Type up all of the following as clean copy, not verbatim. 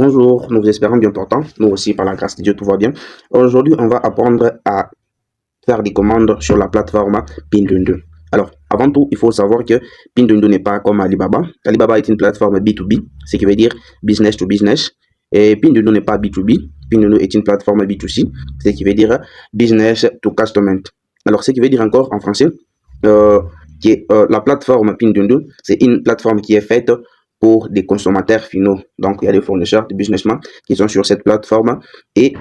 Bonjour, nous vous espérons bien portant. Nous aussi, par la grâce de Dieu, tout va bien. Aujourd'hui, on va apprendre à faire des commandes sur la plateforme Pinduoduo. Alors, avant tout, il faut savoir que Pinduoduo n'est pas comme Alibaba. Alibaba est une plateforme B2B, ce qui veut dire business to business. Et Pinduoduo n'est pas B2B. Pinduoduo est une plateforme B2C, ce qui veut dire business to customer. Alors, ce qui veut dire encore en français, la plateforme Pinduoduo, c'est une plateforme qui est faite pour des consommateurs finaux. Donc, il y a des fournisseurs, des businessmen qui sont sur cette plateforme et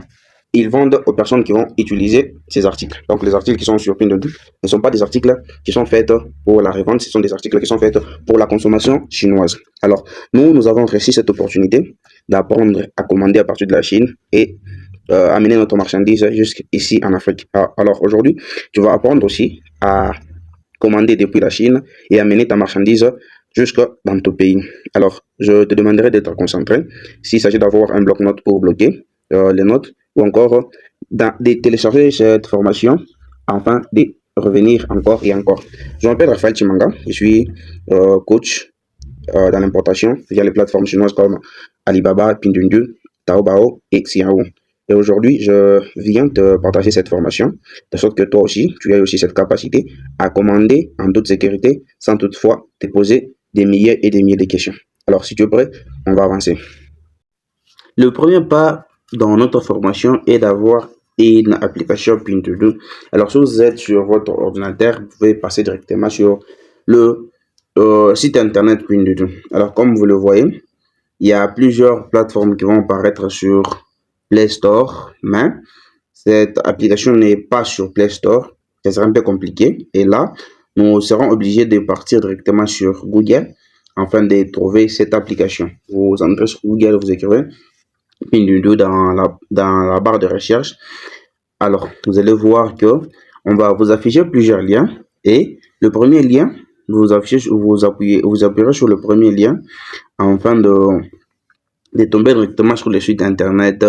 ils vendent aux personnes qui vont utiliser ces articles. Donc, les articles qui sont sur Pinduoduo ne sont pas des articles qui sont faits pour la revente, ce sont des articles qui sont faits pour la consommation chinoise. Alors, nous avons réussi cette opportunité d'apprendre à commander à partir de la Chine et amener notre marchandise jusqu'ici en Afrique. Alors, aujourd'hui, tu vas apprendre aussi à commander depuis la Chine et amener ta marchandise jusque dans ton pays. Alors, je te demanderai d'être concentré s'il s'agit d'avoir un bloc-notes pour bloquer les notes ou encore de télécharger cette formation afin de revenir encore et encore. Je m'appelle Raphaël Chimanga, je suis coach dans l'importation via les plateformes chinoises comme Alibaba, Pinduoduo, Taobao et Xiao. Et aujourd'hui, je viens te partager cette formation, de sorte que toi aussi, tu aies aussi cette capacité à commander en toute sécurité sans toutefois te poser des milliers et des milliers de questions. Alors, si tu es prêt, on va avancer. Le premier pas dans notre formation est d'avoir une application Pinduoduo. Alors, si vous êtes sur votre ordinateur, vous pouvez passer directement sur le site internet Pinduoduo. Alors, comme vous le voyez, il y a plusieurs plateformes qui vont apparaître sur Play Store, mais cette application n'est pas sur Play Store. Ça sera un peu compliqué. Et là, nous serons obligés de partir directement sur Google afin de trouver cette application. Vous entrez sur Google, vous écrivez Pinduoduo dans la barre de recherche. Alors, vous allez voir que on va vous afficher plusieurs liens et le premier lien, vous appuierez sur le premier lien afin de tomber directement sur le site internet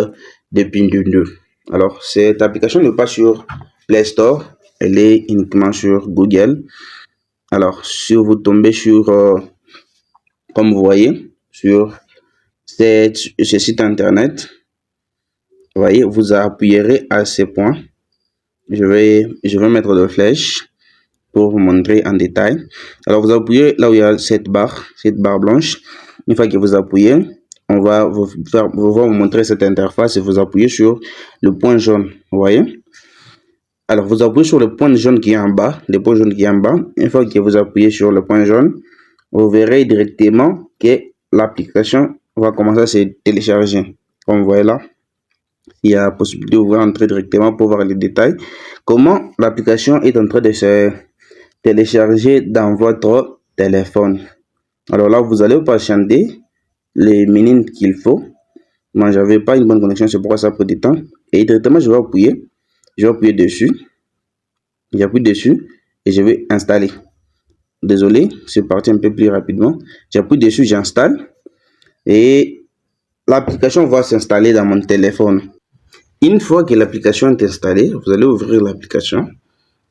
de Pinduoduo. Alors, cette application n'est pas sur Play Store, elle est uniquement sur Google. Alors, si vous tombez sur, comme vous voyez, sur ce site internet, vous voyez, vous appuierez à ces points. Je vais mettre de flèches pour vous montrer en détail. Alors, vous appuyez là où il y a cette barre blanche. Une fois que vous appuyez, on va vous montrer cette interface et vous appuyez sur le point jaune. Vous voyez? Alors, vous appuyez sur le point jaune qui est en bas, Une fois que vous appuyez sur le point jaune, vous verrez directement que l'application va commencer à se télécharger. Comme vous voyez là, il y a la possibilité de vous entrer directement pour voir les détails. Comment l'application est en train de se télécharger dans votre téléphone. Alors là, vous allez patienter les minutes qu'il faut. Moi, j'avais pas une bonne connexion, c'est pourquoi ça prend du temps. Et directement, je vais appuyer dessus. J'appuie dessus et je vais installer. Désolé, c'est parti un peu plus rapidement. J'appuie dessus, j'installe et l'application va s'installer dans mon téléphone. Une fois que l'application est installée, vous allez ouvrir l'application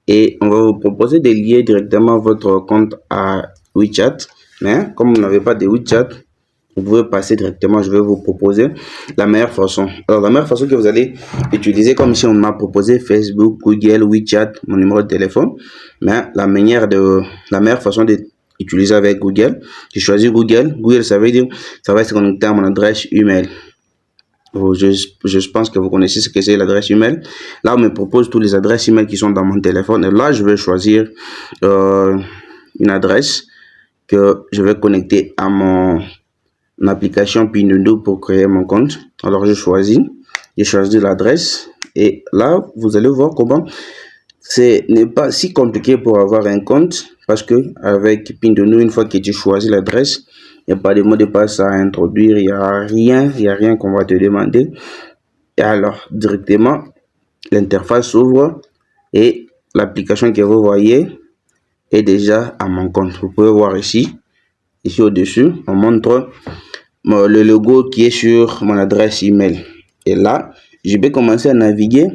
et on va vous proposer de lier directement votre compte à WeChat. Mais comme vous n'avez pas de WeChat, vous pouvez passer directement. Je vais vous proposer la meilleure façon. Alors, la meilleure façon que vous allez utiliser, comme si on m'a proposé Facebook, Google, WeChat, mon numéro de téléphone. Mais la meilleure façon d'utiliser avec Google, j'ai choisi Google. Google, ça veut dire, ça va se connecter à mon adresse email. Je pense que vous connaissez ce que c'est l'adresse email. Là, on me propose toutes les adresses email qui sont dans mon téléphone. Et là, je vais choisir une adresse que je vais connecter à mon application Pinduoduo pour créer mon compte. Alors, j'ai choisi l'adresse. Et là, vous allez voir comment ce n'est pas si compliqué pour avoir un compte. Parce que avec Pinduoduo, une fois que tu choisis l'adresse, il n'y a pas de mot de passe à introduire, il n'y a rien qu'on va te demander. Et alors, directement, l'interface s'ouvre et l'application que vous voyez est déjà à mon compte. Vous pouvez voir ici au-dessus, on montre le logo qui est sur mon adresse email. Et là, je peux commencer à naviguer,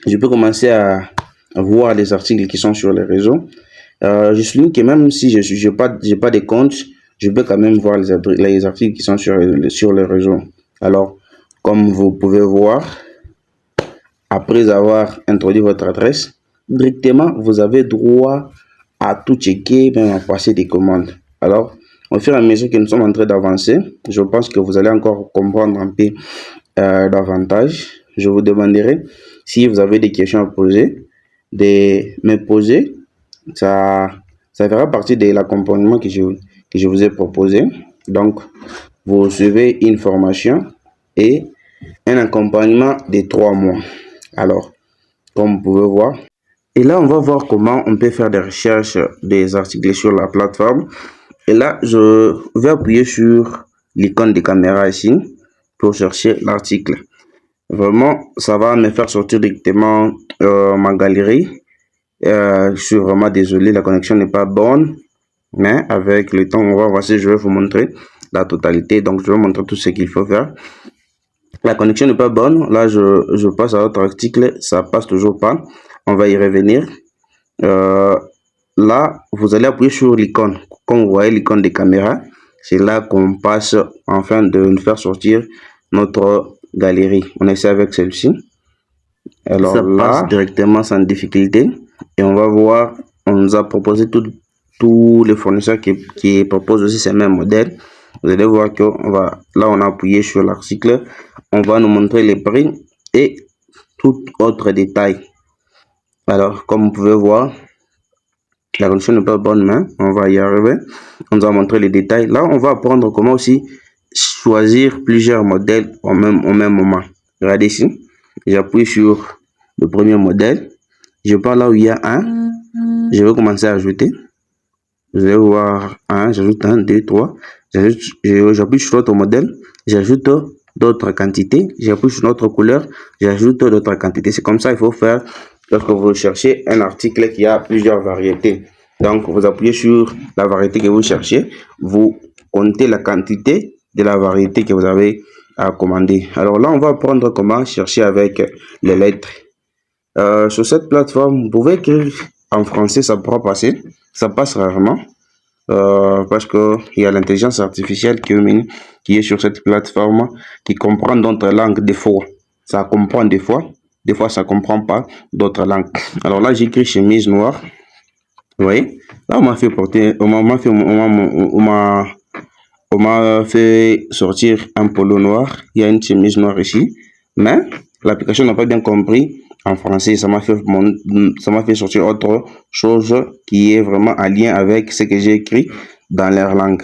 je peux commencer à voir les articles qui sont sur les réseaux. Je souligne que même si je n'ai pas de compte, je peux quand même voir les articles qui sont sur les réseaux. Alors, comme vous pouvez voir, après avoir introduit votre adresse, directement, vous avez droit à tout checker, même à passer des commandes. Alors, au fur et à mesure que nous sommes en train d'avancer, je pense que vous allez encore comprendre un peu davantage. Je vous demanderai si vous avez des questions à poser, de me poser. Ça fera partie de l'accompagnement que je vous ai proposé. Donc, vous suivez une formation et un accompagnement de 3 mois. Alors, comme vous pouvez voir. Et là, on va voir comment on peut faire des recherches des articles sur la plateforme. Et là, je vais appuyer sur l'icône de caméra ici pour chercher l'article. Vraiment, ça va me faire sortir directement ma galerie. Je suis vraiment désolé, la connexion n'est pas bonne. Mais avec le temps, on va voir si je vais vous montrer la totalité. Donc, je vais montrer tout ce qu'il faut faire. La connexion n'est pas bonne. Là, je passe à l'autre article. Ça passe toujours pas. On va y revenir. Là, vous allez appuyer sur l'icône. Comme vous voyez l'icône des caméras, c'est là qu'on passe enfin de nous faire sortir notre galerie. On essaie avec celle-ci. Alors ça là, passe directement sans difficulté. Et on va voir, on nous a proposé tous les fournisseurs qui proposent aussi ces mêmes modèles. Vous allez voir que là, on a appuyé sur l'article. On va nous montrer les prix et tout autre détail. Alors, comme vous pouvez voir, la connexion n'est pas bonne, mais on va y arriver. On nous a montré les détails. Là, on va apprendre comment aussi choisir plusieurs modèles au même moment. Regardez ici. J'appuie sur le premier modèle. Je pars là où il y a un. Je vais commencer à ajouter. Vous allez voir un. J'ajoute 1, 2, 3. J'appuie sur l'autre modèle. J'ajoute d'autres quantités. J'appuie sur notre couleur. J'ajoute d'autres quantités. C'est comme ça qu'il faut faire lorsque vous cherchez un article qui a plusieurs variétés. Donc, vous appuyez sur la variété que vous cherchez. Vous comptez la quantité de la variété que vous avez à commander. Alors là, on va apprendre comment chercher avec les lettres. Sur cette plateforme, vous pouvez écrire en français, ça pourra passer. Ça passe rarement. Parce qu'il y a l'intelligence artificielle qui est sur cette plateforme, qui comprend d'autres langues des fois. Ça comprend des fois ça comprend pas d'autres langues. Alors là, j'écris chemise noire. Vous voyez, là on m'a fait porter, on m'a fait sortir un polo noir. Il y a une chemise noire ici, mais l'application n'a pas bien compris en français. Ça m'a fait sortir autre chose qui est vraiment en lien avec ce que j'ai écrit dans leur langue.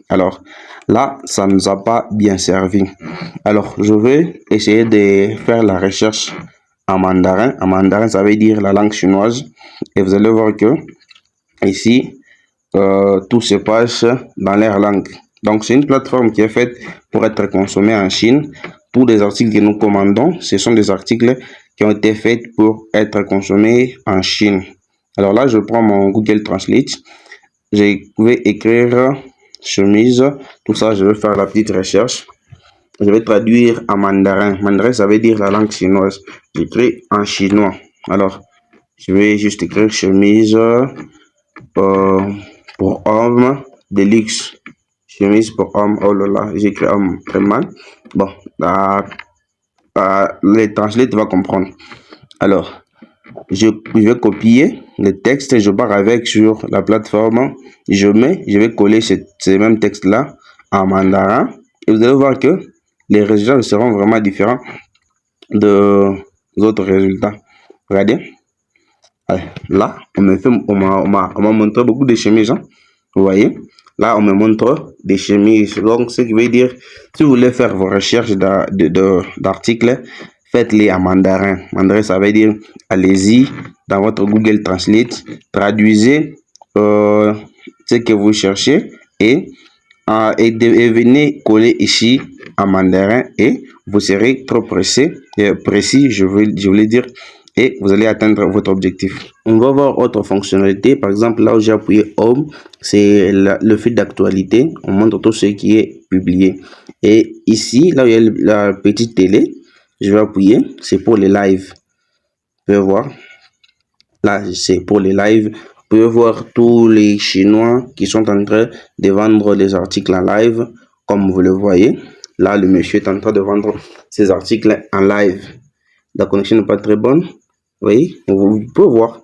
Alors là, ça ne nous a pas bien servi. Alors, je vais essayer de faire la recherche en mandarin. En mandarin, ça veut dire la langue chinoise. Et vous allez voir que ici, tout se passe dans leur langue. Donc, c'est une plateforme qui est faite pour être consommée en Chine. Tous les articles que nous commandons, ce sont des articles qui ont été faits pour être consommés en Chine. Alors là, je prends mon Google Translate. Je vais écrire chemise. Tout ça, je vais faire la petite recherche. Je vais traduire en mandarin. Mandarin, ça veut dire la langue chinoise. J'écris en chinois. Alors, je vais juste écrire chemise pour homme de luxe. Chemise pour homme. Oh là là, j'écris homme très mal. Bon, le translate va comprendre. Alors, je vais copier le texte, je pars avec sur la plateforme. Je vais coller ces mêmes textes-là en mandarin. Et vous allez voir que les résultats seront vraiment différents de autres résultats. Regardez. Allez, là, on m'a montré beaucoup de chemises. Hein. Vous voyez? Là, on me montre des chemises. Donc, ce qui veut dire, si vous voulez faire vos recherches d'articles, faites-les en mandarin. Mandarin, ça veut dire, allez-y dans votre Google Translate, traduisez ce que vous cherchez et venez coller ici en mandarin et vous serez trop précis, je voulais dire, et vous allez atteindre votre objectif. On va voir autre fonctionnalité. Par exemple, là où j'ai appuyé Home, c'est le fil d'actualité. On montre tout ce qui est publié. Et ici, là où il y a la petite télé, je vais appuyer. C'est pour les lives. Vous pouvez voir. Là, c'est pour les lives. Vous pouvez voir tous les Chinois qui sont en train de vendre les articles en live, comme vous le voyez. Là, le monsieur est en train de vendre ses articles en live. La connexion n'est pas très bonne. Oui, vous pouvez voir.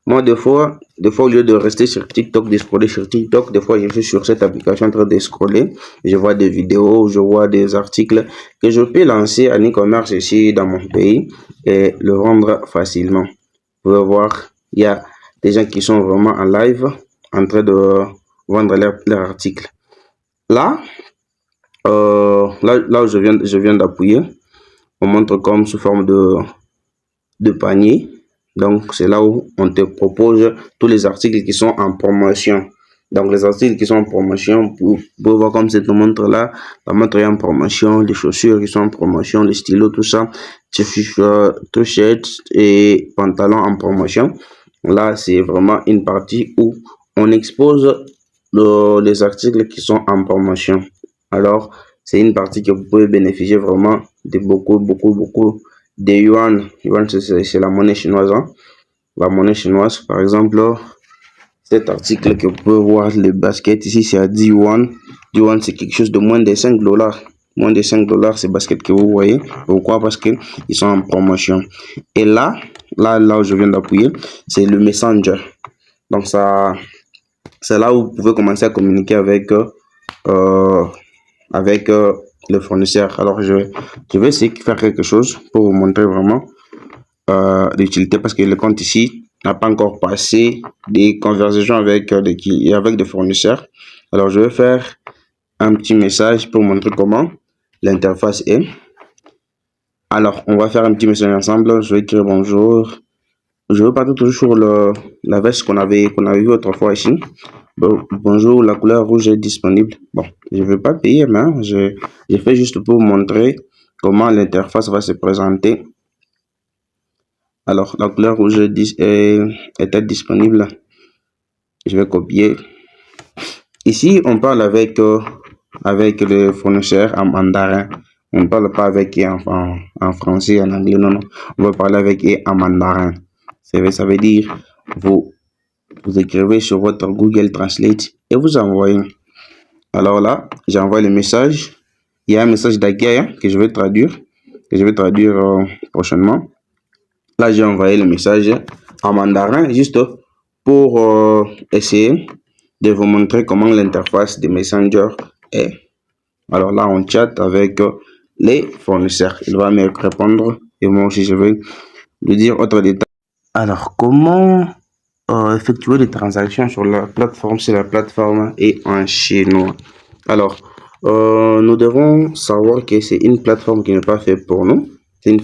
Moi, des fois, au lieu de rester sur TikTok, de scroller sur TikTok, des fois, je suis sur cette application en train de scroller. Je vois des vidéos, je vois des articles que je peux lancer en e-commerce ici dans mon pays et le vendre facilement. Vous pouvez voir, il y a des gens qui sont vraiment en live en train de vendre leurs articles. Là, là où je viens d'appuyer, on montre comme sous forme de panier. Donc, c'est là où on te propose tous les articles qui sont en promotion. Donc, les articles qui sont en promotion, vous pouvez voir comme cette montre-là, la montre est en promotion, les chaussures qui sont en promotion, les stylos, tout ça, t-shirts et pantalons en promotion. Là, c'est vraiment une partie où on expose les articles qui sont en promotion. Alors, c'est une partie que vous pouvez bénéficier vraiment de beaucoup de yuan. Yuan, c'est la monnaie chinoise. Hein? La monnaie chinoise, par exemple, cet article que vous pouvez voir, le basket, ici, c'est à 10 yuan. 10 yuan, c'est quelque chose de moins de 5 dollars. Moins de 5 dollars, ces baskets que vous voyez. Pourquoi? Parce qu'ils sont en promotion. Et là où je viens d'appuyer, c'est le Messenger. Donc, ça, c'est là où vous pouvez commencer à communiquer avec le fournisseur. Alors, je vais essayer de faire quelque chose pour vous montrer vraiment l'utilité parce que le compte ici n'a pas encore passé des conversations avec des fournisseurs. Alors, je vais faire un petit message pour montrer comment l'interface est. Alors, on va faire un petit message ensemble. Je vais écrire bonjour. Je vais partir toujours sur la veste qu'on avait vu autrefois ici. Bon, bonjour, la couleur rouge est disponible. Bon, je ne vais pas payer, mais j'ai fait juste pour vous montrer comment l'interface va se présenter. Alors, la couleur rouge est disponible. Je vais copier. Ici, on parle avec le fournisseur en mandarin. On ne parle pas avec en français, en anglais, non. On va parler avec en mandarin. Ça veut dire, vous écrivez sur votre Google Translate et vous envoyez. Alors là, j'envoie le message. Il y a un message d'accueil que je vais traduire, prochainement. Là, j'ai envoyé le message en mandarin juste pour essayer de vous montrer comment l'interface de Messenger est. Alors là, on chatte avec les fournisseurs. Il va me répondre et moi aussi, je vais lui dire autre détail. Alors, comment effectuer des transactions sur la plateforme si la plateforme est en chinois? Alors, nous devons savoir que c'est une plateforme qui n'est pas faite pour nous. C'est une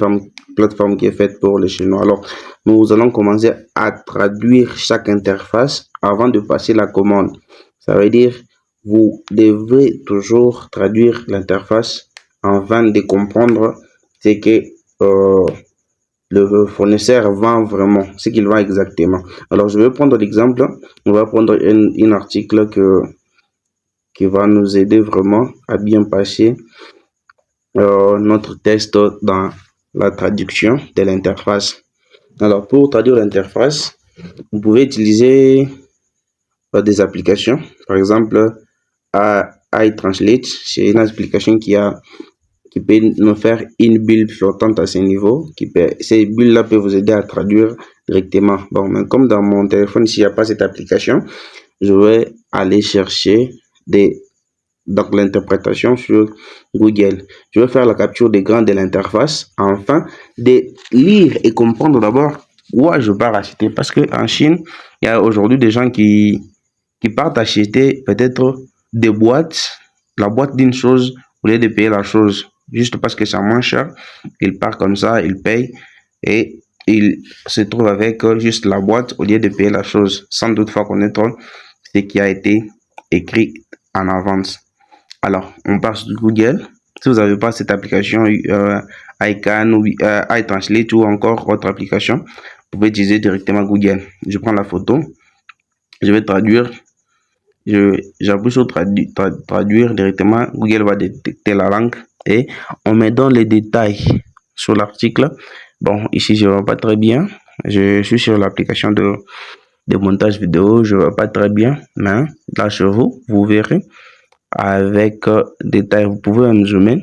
plateforme qui est faite pour les Chinois. Alors, nous allons commencer à traduire chaque interface avant de passer la commande. Ça veut dire, vous devrez toujours traduire l'interface afin de comprendre ce que le fournisseur vend vraiment, ce qu'il vend exactement. Alors, je vais prendre l'exemple. On va prendre un article qui va nous aider vraiment à bien passer notre test dans la traduction de l'interface. Alors, pour traduire l'interface, vous pouvez utiliser des applications. Par exemple, iTranslate, c'est une application qui peut nous faire une bulle flottante à ce niveau. Ces bulles-là peuvent vous aider à traduire directement. Bon, mais comme dans mon téléphone, s'il n'y a pas cette application, je vais aller chercher donc l'interprétation sur Google. Je vais faire la capture d'écran de l'interface afin de lire et comprendre d'abord où je pars acheter. Parce qu'en Chine, il y a aujourd'hui des gens qui partent acheter peut-être des boîtes, la boîte d'une chose au lieu de payer la chose. Juste parce que c'est moins cher, ils partent comme ça, ils payent et ils se trouvent avec juste la boîte au lieu de payer la chose, sans doute pas connaître ce qui a été écrit en avance. Alors, on part sur Google. Si vous n'avez pas cette application iCan ou iTranslate ou encore autre application, vous pouvez utiliser directement Google. Je prends la photo, je vais traduire, j'appuie sur traduire directement. Google va détecter la langue et on me donne les détails sur l'article. Bon, ici, je ne vois pas très bien. Je suis sur l'application de montage vidéo, je ne vois pas très bien, mais là, sur vous verrez avec détail. Vous pouvez même zoomer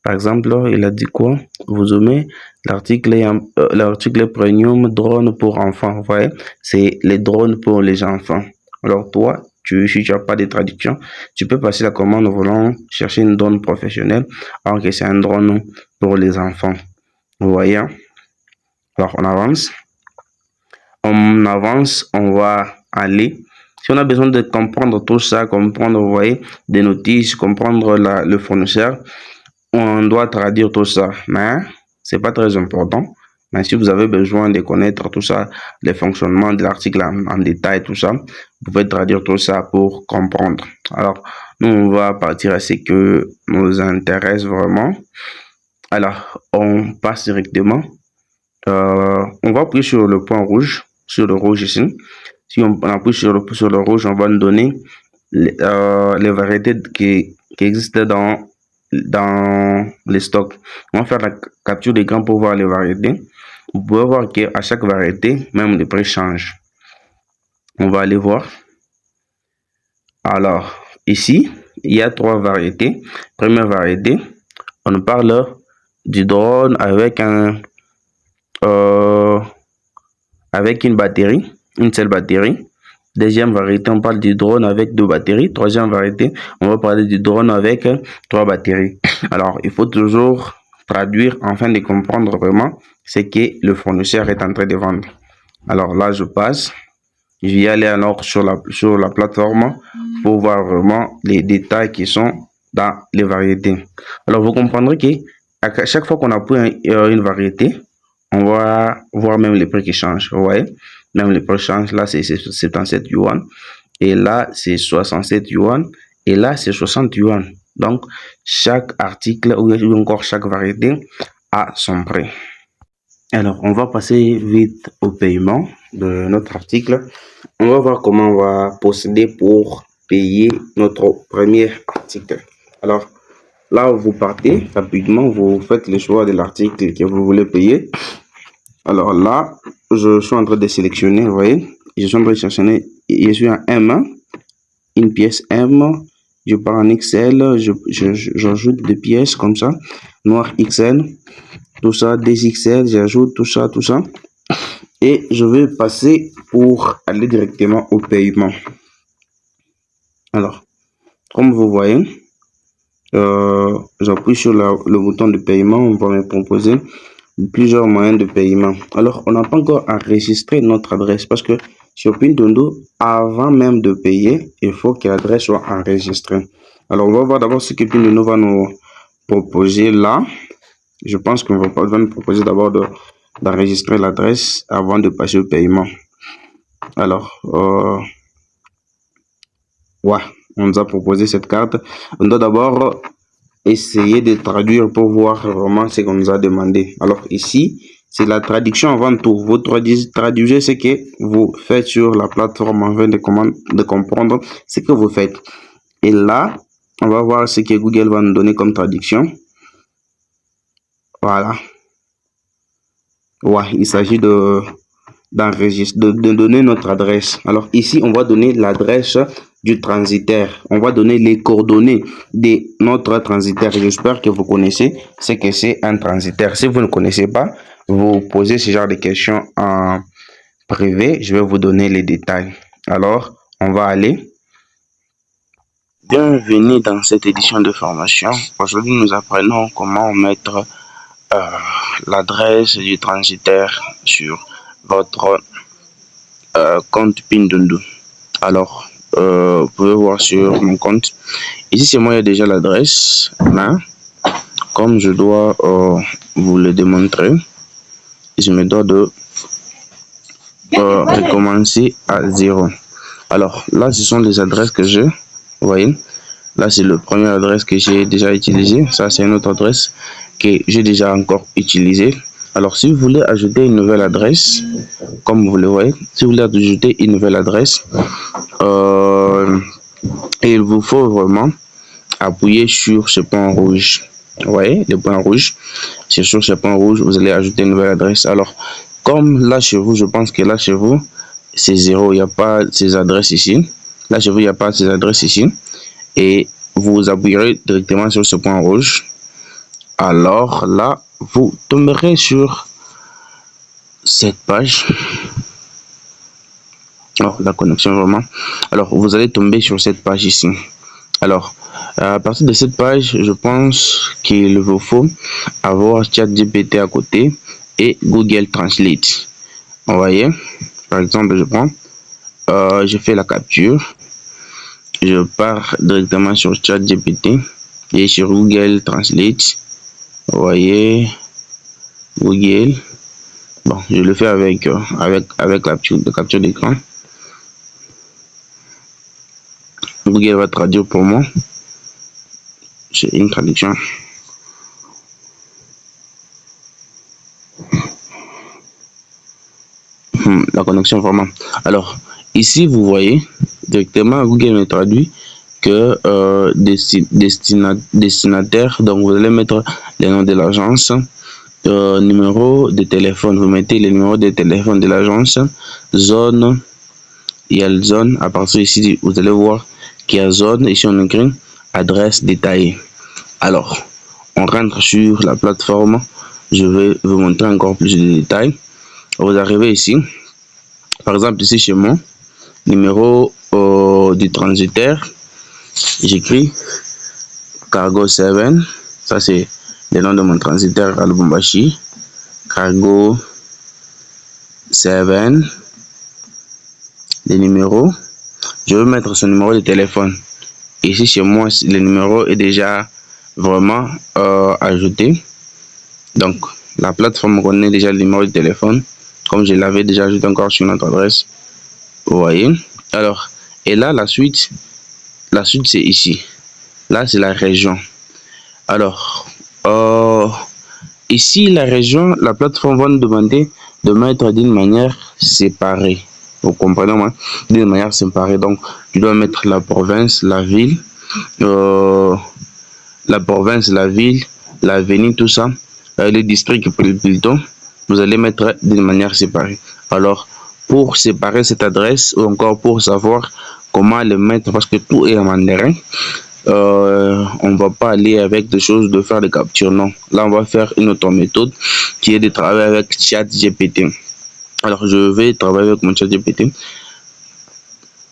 Par exemple, il a dit quoi? Vous aimez l'article premium drone pour enfants. Vous voyez, c'est les drones pour les enfants. Alors toi, si tu n'as pas de traduction, tu peux passer la commande en voulant chercher une drone professionnelle, alors que c'est un drone pour les enfants. Vous voyez? Alors on avance. On va aller. Si on a besoin de comprendre tout ça, comprendre, vous voyez, des notices, comprendre le fournisseur, on doit traduire tout ça. Mais c'est pas très important. Mais si vous avez besoin de connaître tout ça, les fonctionnements de l'article en détail, tout ça, vous pouvez traduire tout ça pour comprendre. Alors, nous, on va partir à ce que nous intéresse vraiment. Alors, on passe directement. On va appuyer sur le point rouge, sur le rouge ici. Si on appuie sur le rouge, on va nous donner les variétés qui existent dans les stocks. On va faire la capture d'écran pour voir les variétés. Vous pouvez voir qu'à chaque variété, même les prix changent. On va aller voir. Alors, ici, il y a 3 variétés. Première variété, on parle du drone avec une batterie, une seule batterie. Deuxième variété, on parle du drone avec 2 batteries. Troisième variété, on va parler du drone avec 3 batteries. Alors, il faut toujours traduire afin de comprendre vraiment ce que le fournisseur est en train de vendre. Alors là, je passe. Je vais aller alors sur la plateforme pour voir vraiment les détails qui sont dans les variétés. Alors, vous comprendrez qu'à chaque fois qu'on appuie une variété, on va voir même les prix qui changent. Vous voyez, même les prix changent. Là, c'est 77 yuan. Et là, c'est 67 yuan. Et là, c'est 60 yuan. Donc, chaque article ou encore chaque variété a son prix. Alors, on va passer vite au paiement de notre article. On va voir comment on va procéder pour payer notre premier article. Alors, là, vous partez rapidement, vous faites le choix de l'article que vous voulez payer. Alors là, je suis en train de sélectionner, vous voyez, je suis en train de sélectionner, je suis en M, une pièce M, je pars en XL, j'ajoute des pièces comme ça, noir XL, tout ça, DXL, j'ajoute tout ça, et je vais passer pour aller directement au paiement. Alors, comme vous voyez, j'appuie sur le bouton de paiement, on va me proposer plusieurs moyens de paiement. Alors, on n'a pas encore enregistré notre adresse parce que sur Pinduoduo, avant même de payer, il faut que l'adresse soit enregistrée. Alors, on va voir d'abord ce que Pinduoduo va nous proposer là. Je pense qu'on va nous proposer d'abord d'enregistrer l'adresse avant de passer au paiement. Alors, ouais, on nous a proposé cette carte. On doit d'abord essayer de traduire pour voir vraiment ce qu'on nous a demandé. Alors ici, c'est la traduction avant tout. Vous traduisez ce que vous faites sur la plateforme afin de comprendre ce que vous faites. Et là, on va voir ce que Google va nous donner comme traduction. Voilà. Ouais, il s'agit de donner notre adresse. Alors ici, on va donner l'adresse du transitaire. On va donner les coordonnées de notre transitaire. J'espère que vous connaissez ce que c'est un transitaire. Si vous ne connaissez pas, vous posez ce genre de questions en privé. Je vais vous donner les détails. Alors, on va aller. Bienvenue dans cette édition de formation. Aujourd'hui, nous apprenons comment mettre l'adresse du transitaire sur votre compte Pinduoduo. Alors, vous pouvez voir sur mon compte. Ici, c'est moi, il y a déjà l'adresse. Là, comme je dois vous le démontrer, je me dois de recommencer à 0. Alors, là, ce sont les adresses que j'ai. Vous voyez, là, c'est la première adresse que j'ai déjà utilisée. Ça, c'est une autre adresse que j'ai déjà encore utilisée. Alors, si vous voulez ajouter une nouvelle adresse, comme vous le voyez, si vous voulez ajouter une nouvelle adresse, il vous faut vraiment appuyer sur ce point rouge. Vous voyez, le point rouge, c'est sur ce point rouge, vous allez ajouter une nouvelle adresse. Alors, comme là chez vous, je pense que là chez vous, c'est 0, il n'y a pas ces adresses ici. Là chez vous, il n'y a pas ces adresses ici. Et vous appuierez directement sur ce point rouge. Alors là, vous tomberez sur cette page. Alors, la connexion vraiment. Alors, vous allez tomber sur cette page ici. Alors, à partir de cette page, je pense qu'il vous faut avoir ChatGPT à côté et Google Translate. Vous voyez, par exemple, je fais la capture, je pars directement sur ChatGPT et sur Google Translate. Vous voyez, Google. Bon, je le fais avec la capture d'écran. Google va traduire pour moi. C'est une traduction. La connexion vraiment. Alors, ici, vous voyez, directement, Google me traduit que destinataire, donc vous allez mettre le nom de l'agence, numéro de téléphone, vous mettez le numéro de téléphone de l'agence, zone, il y a la zone, à partir ici, vous allez voir qu'il y a zone, ici on écrit adresse détaillée. Alors, on rentre sur la plateforme, je vais vous montrer encore plus de détails. Vous arrivez ici, par exemple ici chez moi, numéro du transitaire, j'écris Cargo 7, ça c'est le nom de mon transitaire à Lubumbashi, Cargo 7, le numéro, je veux mettre son numéro de téléphone. Ici chez moi, le numéro est déjà vraiment ajouté. Donc, la plateforme connaît déjà le numéro de téléphone, comme je l'avais déjà ajouté encore sur notre adresse. Vous voyez. Alors, et là, la suite c'est ici. Là, c'est la région. Alors, ici, la région, la plateforme va nous demander de mettre d'une manière séparée. Vous comprenez, moi? D'une manière séparée. Donc, tu dois mettre la province, la ville, la province, la ville, l'avenue, tout ça, les districts plutôt, vous allez mettre d'une manière séparée. Alors, pour séparer cette adresse ou encore pour savoir comment le mettre, parce que tout est en mandarin, on va pas aller avec des choses de faire des captures, non. Là, on va faire une autre méthode qui est de travailler avec ChatGPT. Alors, je vais travailler avec mon ChatGPT.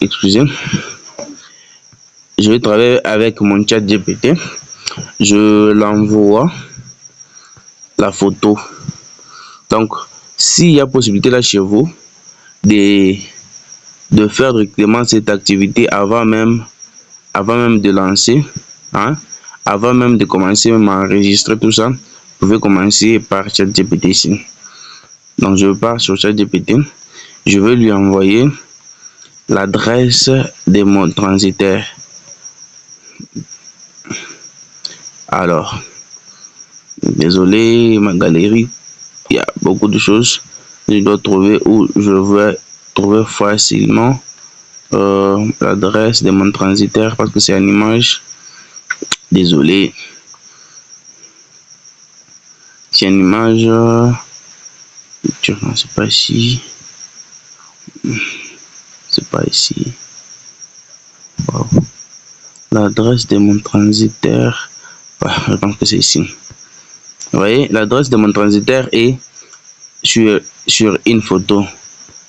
Excusez. Je vais travailler avec mon ChatGPT. Je l'envoie la photo. Donc, s'il y a possibilité là chez vous de faire directement cette activité avant même de lancer, hein, avant même de commencer à enregistrer tout ça, vous pouvez commencer par ChatGPT ici. Donc, je pars sur ChatGPT, je vais lui envoyer l'adresse de mon transitaire. Alors, désolé, ma galerie, il y a beaucoup de choses. Je dois trouver où je vais trouver facilement l'adresse de mon transitaire parce que c'est une image. Désolé. C'est une image. Non, c'est pas ici. C'est pas ici. Wow. L'adresse de mon transitaire. Je pense que c'est ici. Vous voyez, l'adresse de mon transitaire est sur une photo.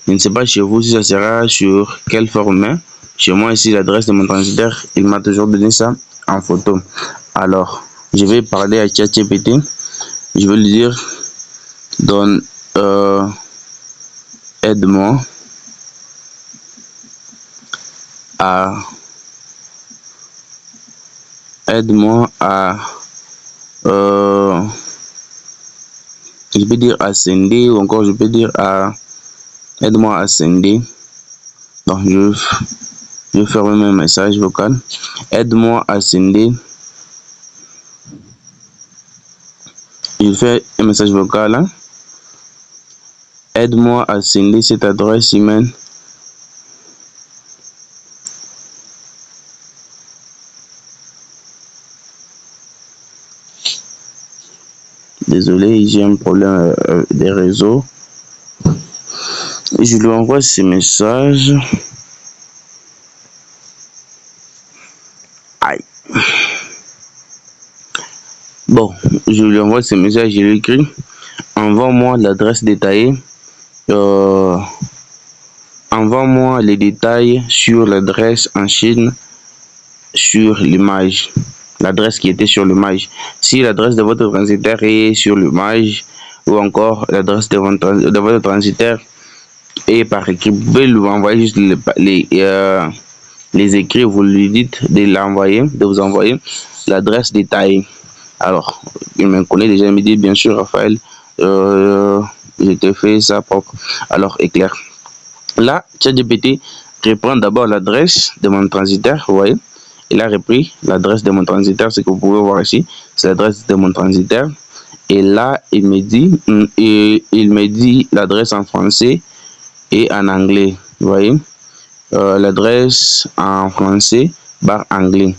Je ne sais pas chez vous si ça sera sur quel format. Chez moi ici, l'adresse de mon transitaire, il m'a toujours donné ça en photo. Alors, je vais parler à ChatGPT. Je vais lui dire, donne, aide-moi à je peux dire à sender ou encore je peux dire à aide-moi à sender. Donc je vais faire un message vocal. Aide-moi à sender. Je fais un message vocal. Hein? Aide-moi à sender cette adresse email. Désolé, j'ai un problème des réseaux. Je lui envoie ce message. Aïe. Bon, je lui envoie ce message, je lui écris, envoie-moi l'adresse détaillée, envoie-moi les détails sur l'adresse en Chine, sur l'image, l'adresse qui était sur l'image. Si l'adresse de votre transitaire est sur l'image, ou encore l'adresse de votre transitaire est par écrit, vous pouvez lui envoyer juste les écrits, vous lui dites de l'envoyer, de vous envoyer l'adresse détaillée. Alors, il me connaît déjà, il me dit, bien sûr, Raphaël, je te fais ça propre. Alors, éclair. Là, ChatGPT reprend d'abord l'adresse de mon transitaire, vous voyez. Il a repris l'adresse de mon transitaire, ce que vous pouvez voir ici, c'est l'adresse de mon transitaire. Et là, il me dit l'adresse en français et en anglais, vous voyez. L'adresse en français bar anglais.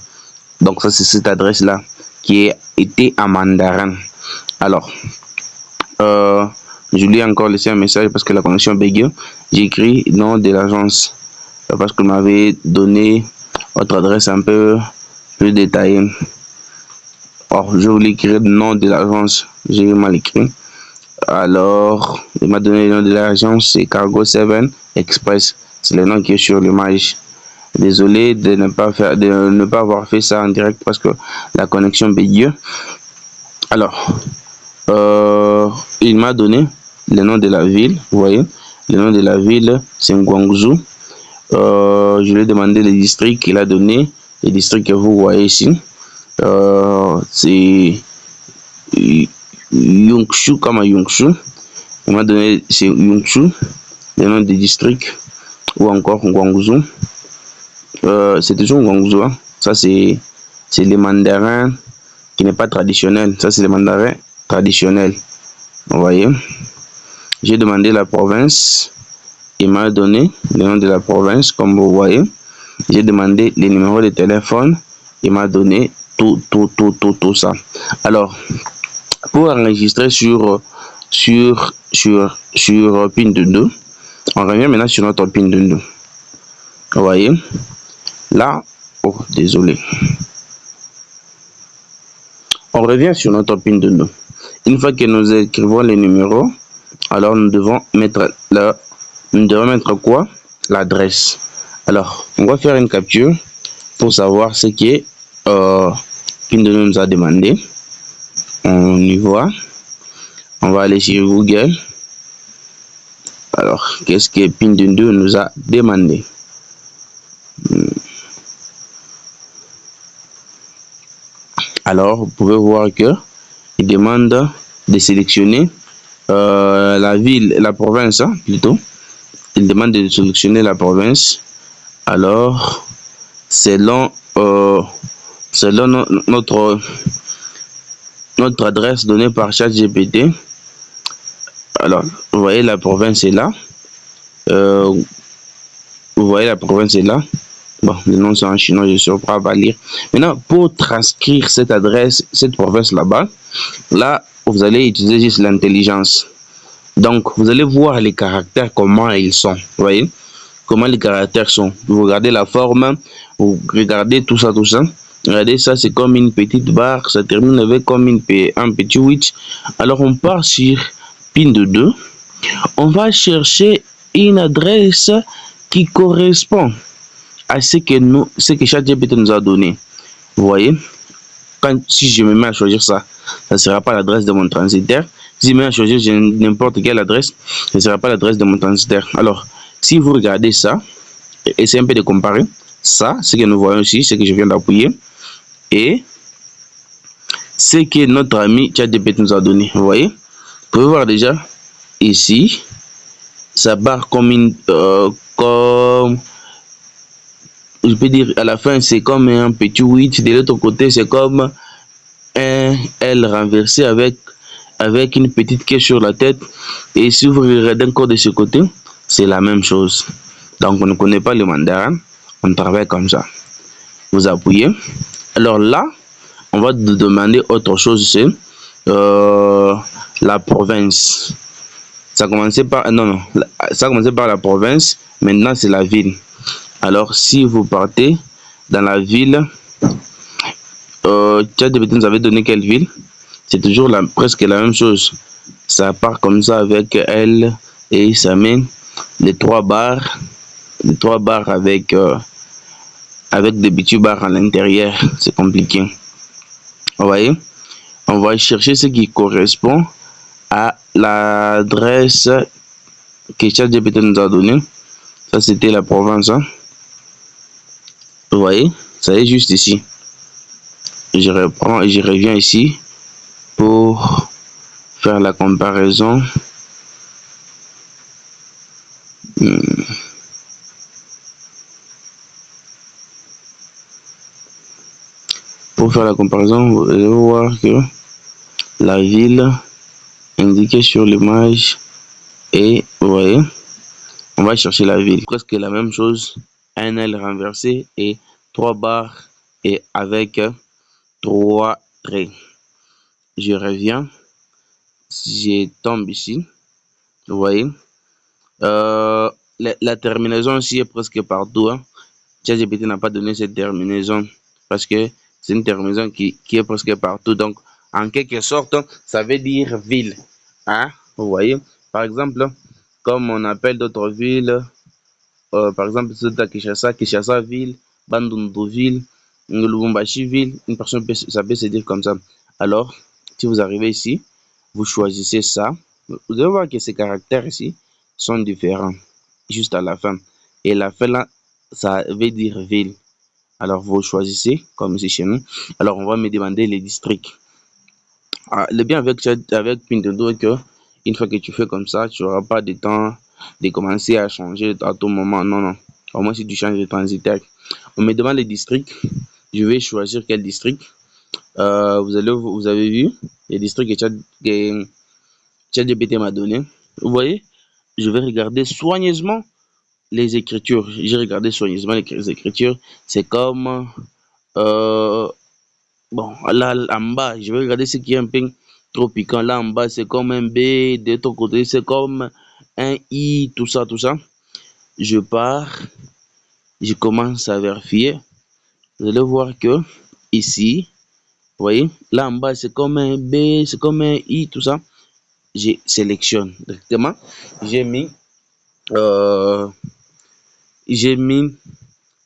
Donc ça, c'est cette adresse-là qui était en mandarin. Alors, je lui ai encore laissé un message parce que la connexion bug. J'ai écrit nom de l'agence parce que m'avait donné votre adresse un peu plus détaillée. Or, je voulais écrire le nom de l'agence. J'ai mal écrit. Alors, il m'a donné le nom de l'agence, c'est Cargo 7 Express. C'est le nom qui est sur l'image. Désolé de ne pas avoir fait ça en direct parce que la connexion bug. Alors, il m'a donné le nom de la ville, vous voyez. Le nom de la ville, c'est Guangzhou. Je lui ai demandé le district, il a donné le district que vous voyez ici. C'est Yongchu, comme à Yongchu. Il m'a donné, c'est Yongchu, le nom du district, ou encore Guangzhou. C'est toujours Guangzhou, hein. Ça c'est les mandarins qui n'est pas traditionnel. Ça c'est les mandarins traditionnels. Vous voyez. J'ai demandé la province. Il m'a donné le nom de la province, comme vous voyez. J'ai demandé les numéros de téléphone. Il m'a donné tout ça. Alors, pour enregistrer sur Pinduoduo, on revient maintenant sur notre Pinduoduo. Vous voyez. Là, oh, désolé. On revient sur notre Pinduoduo. Une fois que nous écrivons les numéros, alors nous devons mettre quoi? L'adresse. Alors, on va faire une capture pour savoir ce que Pinduoduo nous a demandé. On y voit. On va aller sur Google. Alors, qu'est-ce que Pinduoduo nous a demandé? Alors, vous pouvez voir que il demande de sélectionner la ville, la province, hein, plutôt. Il demande de sélectionner la province. Alors, selon notre adresse donnée par ChatGPT. Alors, vous voyez la province est là. Vous voyez la province est là. Bon, le nom c'est en chinois, je ne saurais pas lire. Maintenant, pour transcrire cette adresse, cette province là-bas, là, vous allez utiliser juste l'intelligence. Donc, vous allez voir les caractères, comment ils sont. Vous voyez comment les caractères sont. Vous regardez la forme, vous regardez tout ça. Regardez ça, c'est comme une petite barre, ça termine avec comme un petit 8. Alors, on part sur Pinduoduo. On va chercher une adresse qui correspond à ce que ChatGPT nous a donné. Vous voyez, si je me mets à choisir ça, ça ne sera pas l'adresse de mon transitaire. Si je me mets à choisir n'importe quelle adresse, ce ne sera pas l'adresse de mon transitaire. Alors, si vous regardez ça, essayez un peu de comparer ça, ce que nous voyons ici, ce que je viens d'appuyer, et ce que notre ami ChatGPT nous a donné. Vous voyez, vous pouvez voir déjà ici, ça barre comme je peux dire à la fin c'est comme un petit 8, de l'autre côté c'est comme un L renversé avec une petite queue sur la tête, et si vous regardez encore de ce côté, c'est la même chose. Donc on ne connaît pas le mandarin, on travaille comme ça. Vous appuyez. Alors là, on va demander autre chose, c'est la province. Ça commençait par ça commençait par la province, maintenant c'est la ville. Alors, si vous partez dans la ville, ChatGPT nous avait donné quelle ville? c'est toujours presque la même chose. Ça part comme ça avec L et ça met les trois barres avec des petits barres à l'intérieur. C'est compliqué. Vous voyez, on va chercher ce qui correspond à l'adresse que ChatGPT nous a donnée. Ça, c'était la province. Hein. Vous voyez, ça est juste ici. Je reprends et je reviens ici pour faire la comparaison. Pour faire la comparaison, vous allez voir que la ville indiquée sur l'image et vous voyez, on va chercher la ville. Presque la même chose, un L renversé et trois barres et avec trois traits. Je reviens, je tombe ici, vous voyez. La terminaison ici est presque partout. Hein. ChatGPT n'a pas donné cette terminaison parce que c'est une terminaison qui est presque partout. Donc, en quelque sorte, ça veut dire ville. Hein? Vous voyez, par exemple, comme on appelle d'autres villes, par exemple, c'est Kinshasa ville, Bandundu ville, Lubumbashi ville, une personne ça peut se dire comme ça. Alors, si vous arrivez ici, vous choisissez ça. Vous allez voir que ces caractères ici sont différents, juste à la fin. Et la fin là, ça veut dire ville. Alors, vous choisissez, comme ici chez nous. Alors, on va me demander les districts. Le bien avec Pinduoduo est que, une fois que tu fais comme ça, tu n'auras pas de temps de commencer à changer à tout moment. Non, non. Au moins, si tu changes de transitaire. On me demande les districts. Je vais choisir quel district. Vous avez vu les districts que ChatGPT m'a donné. Vous voyez, je vais regarder soigneusement les écritures. J'ai regardé soigneusement les écritures. C'est comme bon, là en bas, je vais regarder ce qui est un peu trop piquant. Là en bas, c'est comme un B. De l'autre côté, c'est comme un I, tout ça, tout ça. Je pars, je commence à vérifier. Vous allez voir que ici, vous voyez, là en bas, c'est comme un B, c'est comme un I, tout ça. Je sélectionne directement. J'ai mis, euh, j'ai mis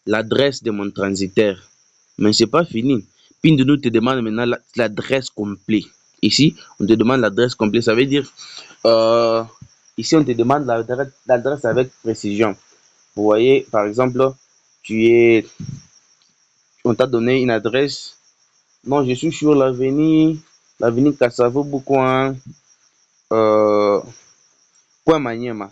l'adresse de mon transitaire. Mais c'est pas fini. Pinduoduo te demande maintenant l'adresse complète. Ici, on te demande l'adresse complète. Ça veut dire, ici, on te demande l'adresse avec précision. Vous voyez, par exemple, on t'a donné une adresse. Non, je suis sur l'avenue Kasavubu, coin Maniema.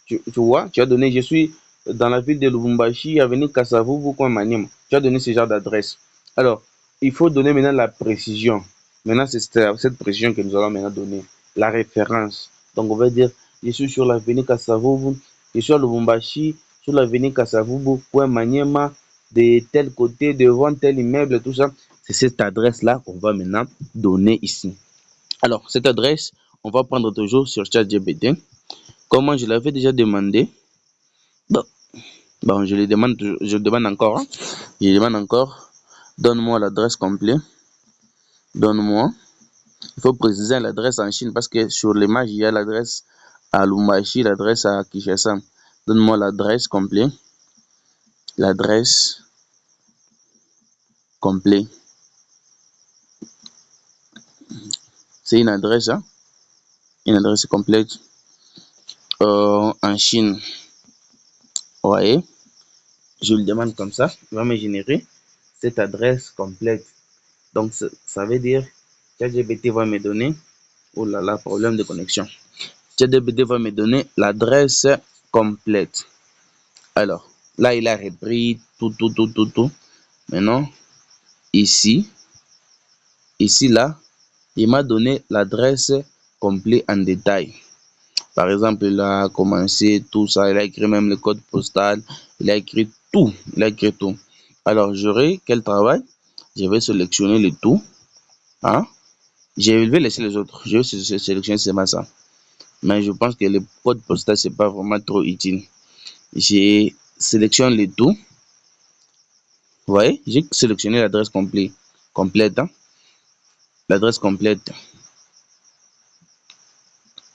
Tu vois, tu as donné, je suis dans la ville de Lubumbashi, avenue Kasavubu, coin Maniema. Tu as donné ce genre d'adresse. Alors, il faut donner maintenant la précision. Maintenant, c'est cette précision que nous allons maintenant donner. La référence. Donc, on va dire, je suis sur l'avenue Kasavubu, je suis à Lubumbashi, sur l'avenue Kasavubu, coin Maniema, de tel côté, devant tel immeuble, tout ça. C'est cette adresse-là qu'on va maintenant donner ici. Alors, cette adresse, on va prendre toujours sur ChatGPT. Comment je l'avais déjà demandé. Bon, je demande encore. Hein. Je demande encore. Donne-moi l'adresse complète. Donne-moi. Il faut préciser l'adresse en Chine parce que sur l'image, il y a l'adresse à Lubumbashi, l'adresse à Kinshasa. Donne-moi l'adresse complète. L'adresse complète. C'est une adresse, hein? Une adresse complète en Chine. Vous voyez? Je le demande comme ça. Il va me générer cette adresse complète. Donc, ça veut dire ChatGPT va me donner, oh là là, problème de connexion. ChatGPT va me donner l'adresse complète. Alors, là, il a repris tout. Maintenant, ici, là, il m'a donné l'adresse complète en détail. Par exemple, il a commencé tout ça, il a écrit même le code postal, il a écrit tout, Alors, j'aurai quel travail? Je vais sélectionner le tout. Hein? Je vais laisser les autres. Je vais sélectionner seulement ça. Mais je pense que le code postal, c'est pas vraiment trop utile. J'ai sélectionné le tout. Vous voyez, j'ai sélectionné l'adresse complète. Hein? L'adresse complète.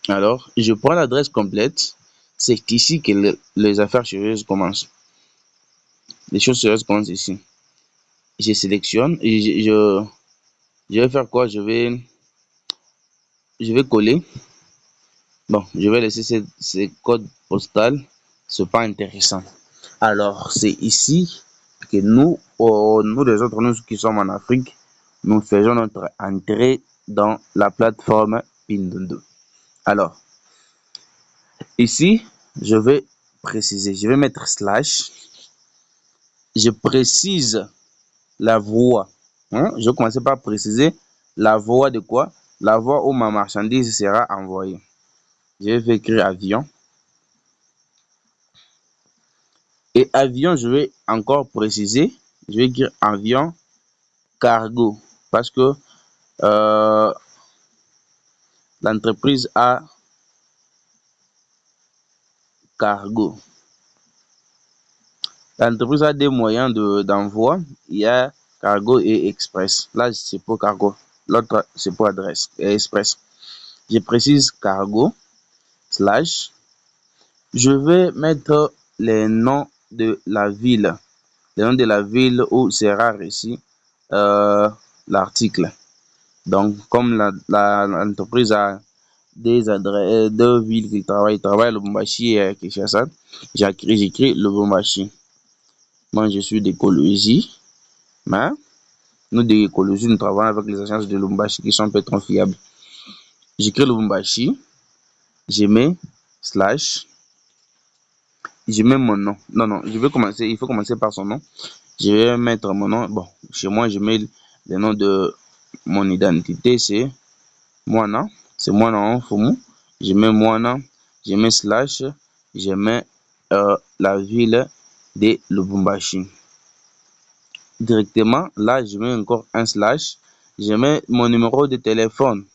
Alors, je prends l'adresse complète. C'est ici que les affaires sérieuses commencent. Les choses sérieuses commencent ici. Je sélectionne et je vais faire quoi? Je vais coller. Bon, je vais laisser ces codes postaux. C'est pas intéressant. Alors, c'est ici que nous les autres, nous qui sommes en Afrique, nous faisons notre entrée dans la plateforme Pinduoduo. Alors, ici, je vais préciser, je vais mettre slash. Je précise la voie. Je vais commencer par préciser la voie de quoi? La voie où ma marchandise sera envoyée. Je vais écrire avion. Et avion, je vais encore préciser. Je vais écrire avion cargo. Parce que l'entreprise a cargo. L'entreprise a des moyens d'envoi. Il y a cargo et express. Là, c'est pour cargo. L'autre, c'est pour adresse et express. Je précise cargo, slash. Je vais mettre les noms de la ville. Les noms de la ville où sera reçu l'article. Donc, comme l'entreprise a des adresses, deux villes qui travaillent Lubumbashi et Kinshasa, j'écris Lubumbashi. Moi, je suis d'écologie, mais nous, d'écologie, nous travaillons avec les agences de Lubumbashi qui sont peut-être fiables. J'écris Lubumbashi, je mets slash, je mets mon nom. Non, il faut commencer par son nom. Je vais mettre mon nom. Bon, chez moi, je mets le nom de mon identité, c'est Moana. C'est Moana en Fumu. Je mets Moana, je mets slash, je mets la ville de Lubumbashi. Directement, là, je mets encore un slash. Je mets mon numéro de téléphone.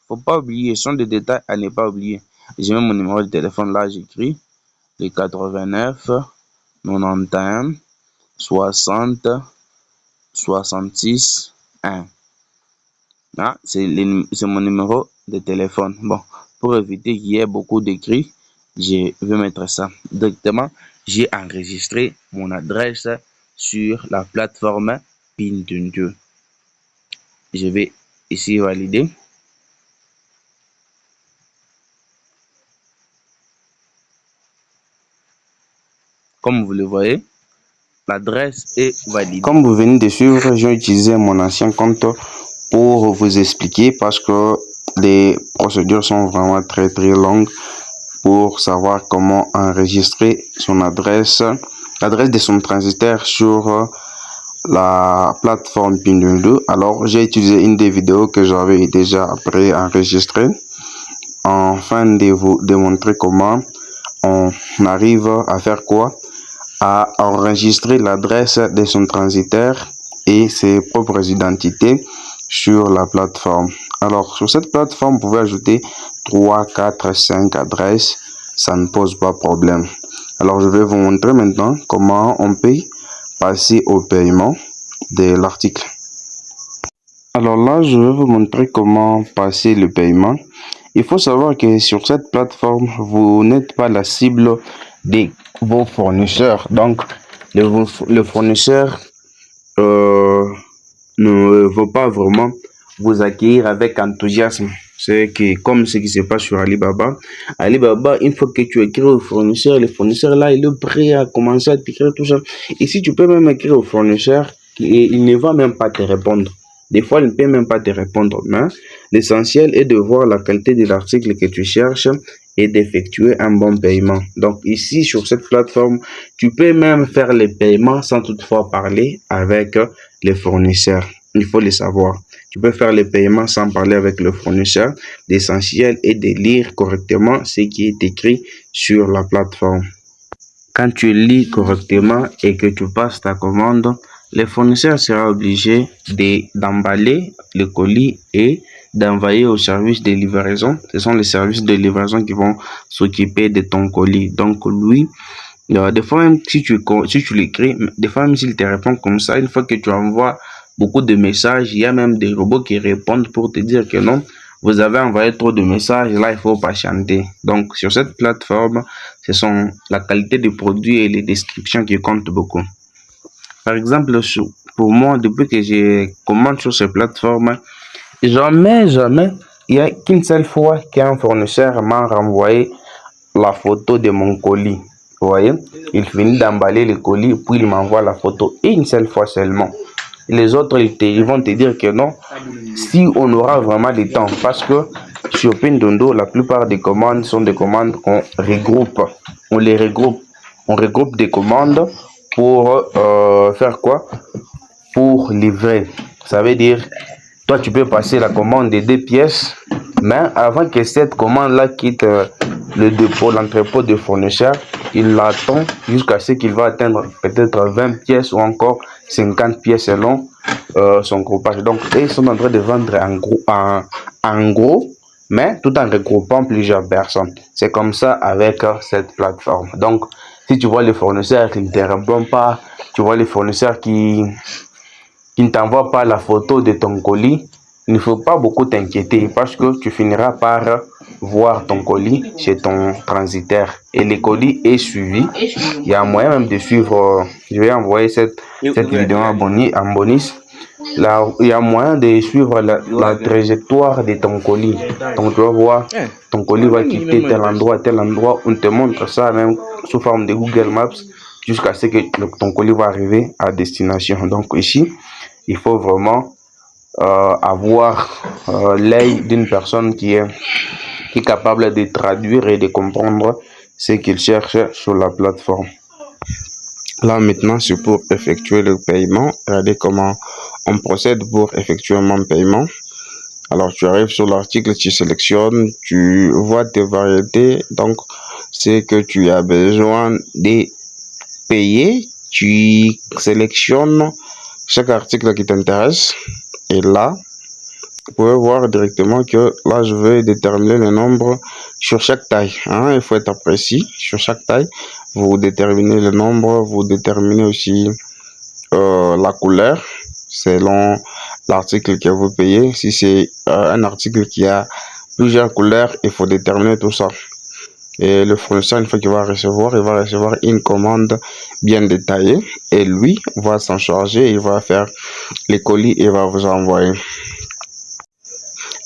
Faut pas oublier, ce sont des détails à ne pas oublier. Je mets mon numéro de téléphone, là, j'écris le 89 91 60 66 1. Ah, c'est mon numéro de téléphone. Bon, pour éviter qu'il y ait beaucoup d'écrits, je vais mettre ça. Directement, j'ai enregistré mon adresse sur la plateforme Pinduoduo. Je vais ici valider. Comme vous le voyez, l'adresse est validée. Comme vous venez de suivre, j'ai utilisé mon ancien compte pour vous expliquer parce que les procédures sont vraiment très longues pour savoir comment enregistrer son adresse, l'adresse de son transitaire sur la plateforme Pinduoduo. Alors, j'ai utilisé une des vidéos que j'avais déjà préenregistrées afin de vous démontrer comment on arrive à faire quoi? À enregistrer l'adresse de son transitaire et ses propres identités sur la plateforme. Alors, sur cette plateforme, vous pouvez ajouter 3, 4, 5 adresses. Ça ne pose pas problème. Alors, je vais vous montrer maintenant comment on peut passer au paiement de l'article. Alors là, je vais vous montrer comment passer le paiement. Il faut savoir que sur cette plateforme, vous n'êtes pas la cible de vos fournisseurs. Donc, le fournisseur ne veut pas vraiment vous accueillir avec enthousiasme. C'est que comme ce qui se passe sur Alibaba, une fois que tu écris au fournisseur, le fournisseur là, il est prêt à commencer à t'écrire tout ça. Et si tu peux même écrire au fournisseur, il ne va même pas te répondre. Des fois, il ne peut même pas te répondre. Mais l'essentiel est de voir la qualité de l'article que tu cherches et d'effectuer un bon paiement. Donc ici, sur cette plateforme, tu peux même faire les paiements sans toutefois parler avec les fournisseurs. Il faut le savoir. Tu peux faire les paiements sans parler avec le fournisseur. L'essentiel est de lire correctement ce qui est écrit sur la plateforme. Quand tu lis correctement et que tu passes ta commande, le fournisseur sera obligé d'emballer le colis et d'envoyer au service de livraison. Ce sont les services de livraison qui vont s'occuper de ton colis. Donc lui, des fois même si tu l'écris, des fois même s'il te répond comme ça, une fois que tu envoies beaucoup de messages, il y a même des robots qui répondent pour te dire que non, vous avez envoyé trop de messages, là il faut patienter. Donc sur cette plateforme, ce sont la qualité du produit et les descriptions qui comptent beaucoup. Par exemple, pour moi, depuis que je commande sur ces plateformes, jamais, il n'y a qu'une seule fois qu'un fournisseur m'a renvoyé la photo de mon colis. Vous voyez, il finit d'emballer le colis, puis il m'envoie la photo une seule fois seulement. Les autres, ils vont te dire que non, si on aura vraiment du temps, parce que sur Pinduoduo, la plupart des commandes sont des commandes qu'on regroupe. On les regroupe. On regroupe des commandes pour faire quoi? Pour livrer. Ça veut dire, toi, tu peux passer la commande de 2 pièces, mais avant que cette commande-là quitte le dépôt, l'entrepôt de fournisseur, il l'attend jusqu'à ce qu'il va atteindre peut-être 20 pièces ou encore 50 pièces selon son groupage. Donc, ils sont en train de vendre en gros, mais tout en regroupant plusieurs personnes. C'est comme ça avec cette plateforme. Donc, si tu vois les fournisseurs qui ne te répondent pas, tu vois les fournisseurs qui ne t'envoient pas la photo de ton colis, il ne faut pas beaucoup t'inquiéter parce que tu finiras par voir ton colis chez ton transitaire et le colis est suivi. Il y a moyen même de suivre, je vais envoyer cette vidéo en bonus. Là, il y a moyen de suivre la trajectoire de ton colis. Donc tu vas voir, ton colis va quitter tel endroit, on te montre ça même sous forme de Google Maps jusqu'à ce que ton colis va arriver à destination. Donc ici, il faut vraiment avoir l'œil d'une personne qui est capable de traduire et de comprendre ce qu'il cherche sur la plateforme. Là maintenant, c'est pour effectuer le paiement. Regardez comment on procède pour effectuer mon paiement. Alors tu arrives sur l'article, tu sélectionnes, tu vois tes variétés, donc c'est que tu as besoin de payer, tu sélectionnes chaque article qui t'intéresse et là vous pouvez voir directement que là je vais déterminer le nombre sur chaque taille, hein. Il faut être précis sur chaque taille. Vous déterminez le nombre, vous déterminez aussi la couleur selon l'article que vous payez. Si c'est un article qui a plusieurs couleurs, il faut déterminer tout ça. Et le fournisseur, une fois qu'il va recevoir, il va recevoir une commande bien détaillée et lui va s'en charger, il va faire les colis et va vous envoyer.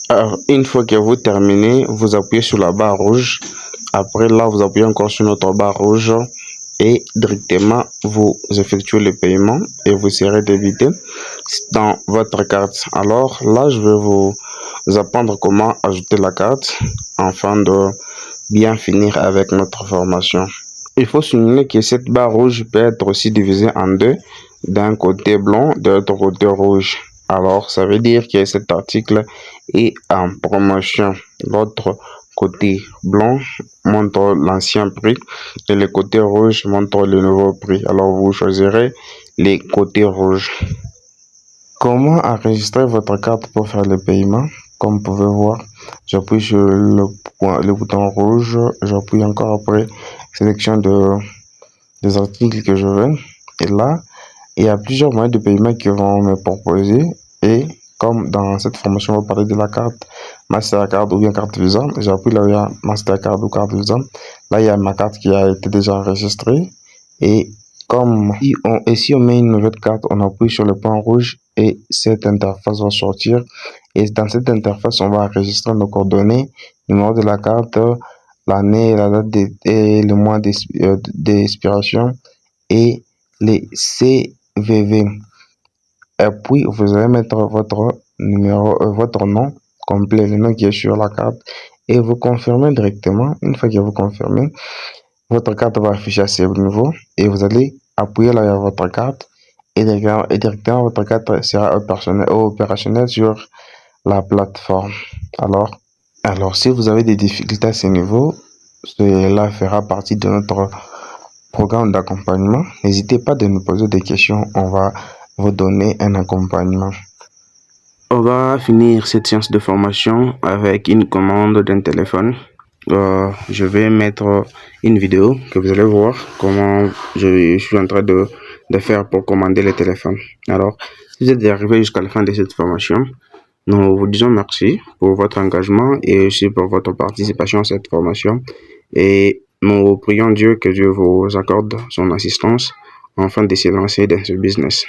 Alors, une fois que vous terminez, vous appuyez sur la barre rouge. Après là, vous appuyez encore sur notre barre rouge et directement vous effectuez le paiement et vous serez débité dans votre carte. Alors là, je vais vous apprendre comment ajouter la carte afin de bien finir avec notre formation. Il faut souligner que cette barre rouge peut être aussi divisée en deux, d'un côté blanc, de l'autre côté rouge. Alors, ça veut dire que cet article est en promotion. L'autre côté blanc montre l'ancien prix et le côté rouge montre le nouveau prix. Alors, vous choisirez les côtés rouges. Comment enregistrer votre carte pour faire le paiement? Comme vous pouvez voir, j'appuie sur le bouton rouge, j'appuie encore après sélection des articles que je veux. Et là, il y a plusieurs moyens de paiement qui vont me proposer. Et comme dans cette formation, on va parler de la carte Mastercard ou bien carte Visa, j'appuie là où il y a Mastercard ou carte Visa. Là, il y a ma carte qui a été déjà enregistrée. Et comme si on met une nouvelle carte, on appuie sur le point rouge et cette interface va sortir. Et dans cette interface, on va enregistrer nos coordonnées, le numéro de la carte, l'année, la date et le mois d'expiration et les CVV. Et puis, vous allez mettre votre numéro, votre nom complet, le nom qui est sur la carte et vous confirmez directement. Une fois que vous confirmez, votre carte va afficher à ce niveau et vous allez appuyer là sur votre carte et directement votre carte sera opérationnelle sur la plateforme. Alors si vous avez des difficultés à ce niveau, cela fera partie de notre programme d'accompagnement. N'hésitez pas de nous poser des questions, on va vous donner un accompagnement. On va finir cette séance de formation avec une commande d'un téléphone. Je vais mettre une vidéo que vous allez voir comment je suis en train de faire pour commander le téléphone. Alors, si vous êtes arrivé jusqu'à la fin de cette formation, Nous vous disons merci pour votre engagement et aussi pour votre participation à cette formation. Et nous prions Dieu que Dieu vous accorde son assistance afin de se lancer dans ce business.